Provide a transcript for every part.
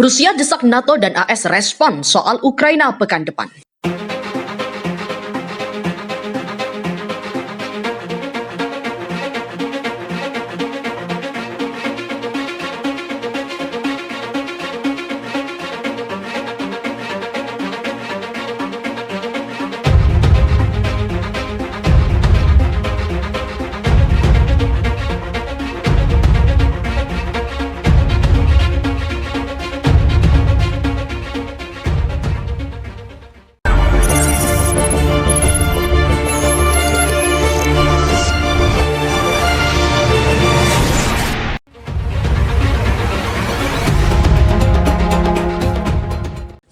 Rusia desak NATO dan AS respon soal Ukraina pekan depan.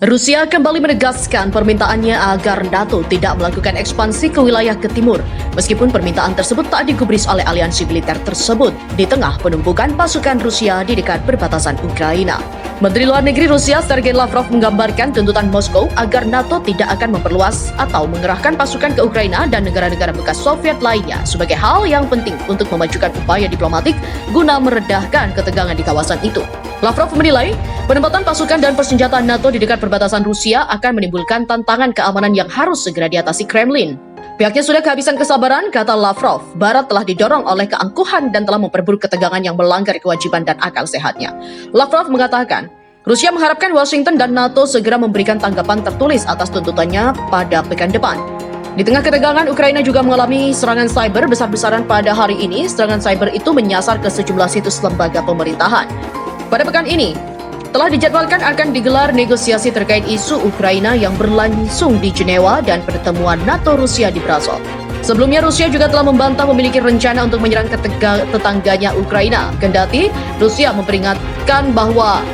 Rusia kembali menegaskan permintaannya agar NATO tidak melakukan ekspansi ke wilayah ke timur, meskipun permintaan tersebut tak digubris oleh aliansi militer tersebut di tengah penumpukan pasukan Rusia di dekat perbatasan Ukraina. Menteri Luar Negeri Rusia Sergei Lavrov menggambarkan tuntutan Moskow agar NATO tidak akan memperluas atau mengerahkan pasukan ke Ukraina dan negara-negara bekas Soviet lainnya sebagai hal yang penting untuk memajukan upaya diplomatik guna meredahkan ketegangan di kawasan itu. Lavrov menilai penempatan pasukan dan persenjataan NATO di dekat perbatasan Rusia akan menimbulkan tantangan keamanan yang harus segera diatasi Kremlin. Pihaknya sudah kehabisan kesabaran, kata Lavrov. Barat telah didorong oleh keangkuhan dan telah memperburuk ketegangan yang melanggar kewajiban dan akal sehatnya. Lavrov mengatakan, Rusia mengharapkan Washington dan NATO segera memberikan tanggapan tertulis atas tuntutannya pada pekan depan. Di tengah ketegangan, Ukraina juga mengalami serangan cyber besar-besaran pada hari ini. Serangan cyber itu menyasar ke sejumlah situs lembaga pemerintahan. Pada pekan ini, telah dijadwalkan akan digelar negosiasi terkait isu Ukraina yang berlangsung di Jenewa dan pertemuan NATO-Rusia di Brussels. Sebelumnya, Rusia juga telah membantah memiliki rencana untuk menyerang tetangganya Ukraina. Kendati, Rusia memperingatkan bahwa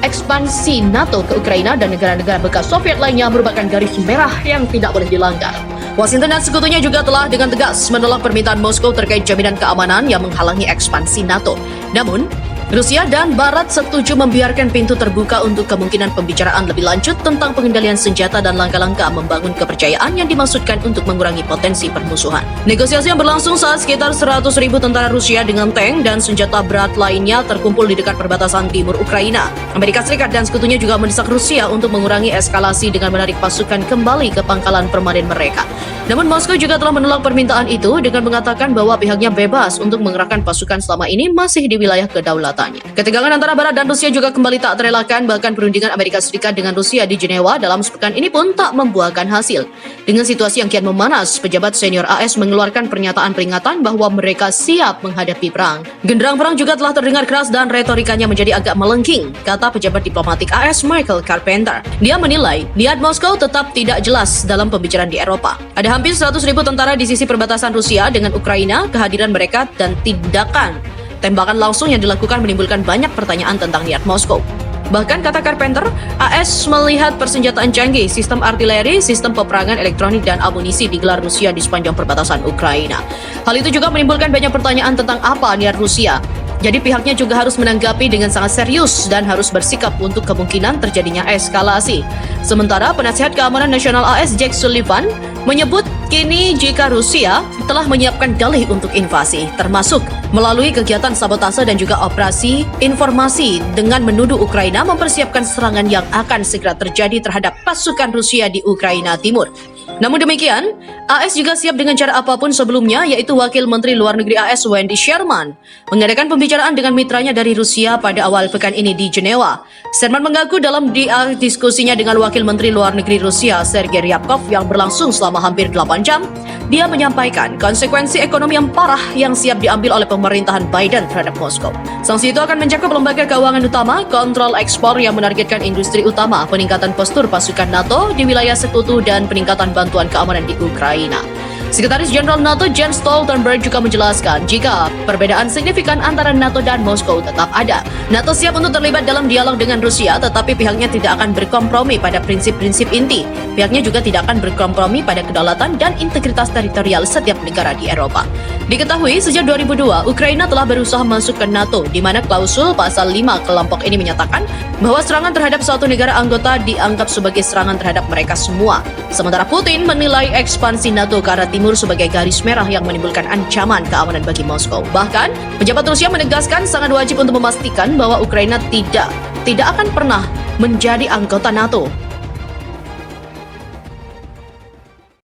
ekspansi NATO ke Ukraina dan negara-negara bekas Soviet lainnya merupakan garis merah yang tidak boleh dilanggar. Washington dan sekutunya juga telah dengan tegas menolak permintaan Moskow terkait jaminan keamanan yang menghalangi ekspansi NATO. Namun, Rusia dan Barat setuju membiarkan pintu terbuka untuk kemungkinan pembicaraan lebih lanjut tentang pengendalian senjata dan langkah-langkah membangun kepercayaan yang dimaksudkan untuk mengurangi potensi permusuhan. Negosiasi yang berlangsung saat sekitar 100.000 tentara Rusia dengan tank dan senjata berat lainnya terkumpul di dekat perbatasan timur Ukraina. Amerika Serikat dan sekutunya juga mendesak Rusia untuk mengurangi eskalasi dengan menarik pasukan kembali ke pangkalan permanen mereka. Namun Moskow juga telah menolak permintaan itu dengan mengatakan bahwa pihaknya bebas untuk mengerahkan pasukan selama ini masih di wilayah kedaulatannya. Ketegangan antara Barat dan Rusia juga kembali tak terelakkan, bahkan perundingan Amerika Serikat dengan Rusia di Jenewa dalam sepekan ini pun tak membuahkan hasil. Dengan situasi yang kian memanas, pejabat senior AS mengeluarkan pernyataan peringatan bahwa mereka siap menghadapi perang. Genderang perang juga telah terdengar keras dan retorikanya menjadi agak melengking, kata pejabat diplomatik AS Michael Carpenter. Dia menilai niat Moskow tetap tidak jelas dalam pembicaraan di Eropa. Ada hampir 100.000 tentara di sisi perbatasan Rusia dengan Ukraina. Kehadiran mereka dan tindakan tembakan langsung yang dilakukan menimbulkan banyak pertanyaan tentang niat Moskow. Bahkan, kata Carpenter, AS melihat persenjataan canggih, sistem artileri, sistem peperangan elektronik dan amunisi digelar Rusia di sepanjang perbatasan Ukraina. Hal itu juga menimbulkan banyak pertanyaan tentang apa niat Rusia. Jadi pihaknya juga harus menanggapi dengan sangat serius dan harus bersikap untuk kemungkinan terjadinya eskalasi. Sementara penasihat keamanan nasional AS Jake Sullivan menyebut kini jika Rusia telah menyiapkan dalih untuk invasi, termasuk melalui kegiatan sabotase dan juga operasi informasi dengan menuduh Ukraina mempersiapkan serangan yang akan segera terjadi terhadap pasukan Rusia di Ukraina Timur. Namun demikian, AS juga siap dengan cara apapun sebelumnya, yaitu Wakil Menteri Luar Negeri AS Wendy Sherman mengadakan pembicaraan dengan mitranya dari Rusia pada awal pekan ini di Jenewa. Sherman mengaku dalam diskusinya dengan Wakil Menteri Luar Negeri Rusia Sergei Ryabkov yang berlangsung selama hampir 8 jam, dia menyampaikan konsekuensi ekonomi yang parah yang siap diambil oleh pemerintahan Biden terhadap Moskow. Sanksi itu akan mencakup lembaga keuangan utama, kontrol ekspor yang menargetkan industri utama, peningkatan postur pasukan NATO di wilayah sekutu, dan peningkatan bantuan keamanan di Ukraina. Sekretaris Jenderal NATO Jens Stoltenberg juga menjelaskan jika perbedaan signifikan antara NATO dan Moskow tetap ada. NATO siap untuk terlibat dalam dialog dengan Rusia, tetapi pihaknya tidak akan berkompromi pada prinsip-prinsip inti. Pihaknya juga tidak akan berkompromi pada kedaulatan dan integritas teritorial setiap negara di Eropa. Diketahui sejak 2002, Ukraina telah berusaha masuk ke NATO, di mana klausul pasal 5 kelompok ini menyatakan bahwa serangan terhadap suatu negara anggota dianggap sebagai serangan terhadap mereka semua. Sementara Putin menilai ekspansi NATO ke arah timur sebagai garis merah yang menimbulkan ancaman keamanan bagi Moskow. Bahkan, pejabat Rusia menegaskan sangat wajib untuk memastikan bahwa Ukraina tidak tidak akan pernah menjadi anggota NATO.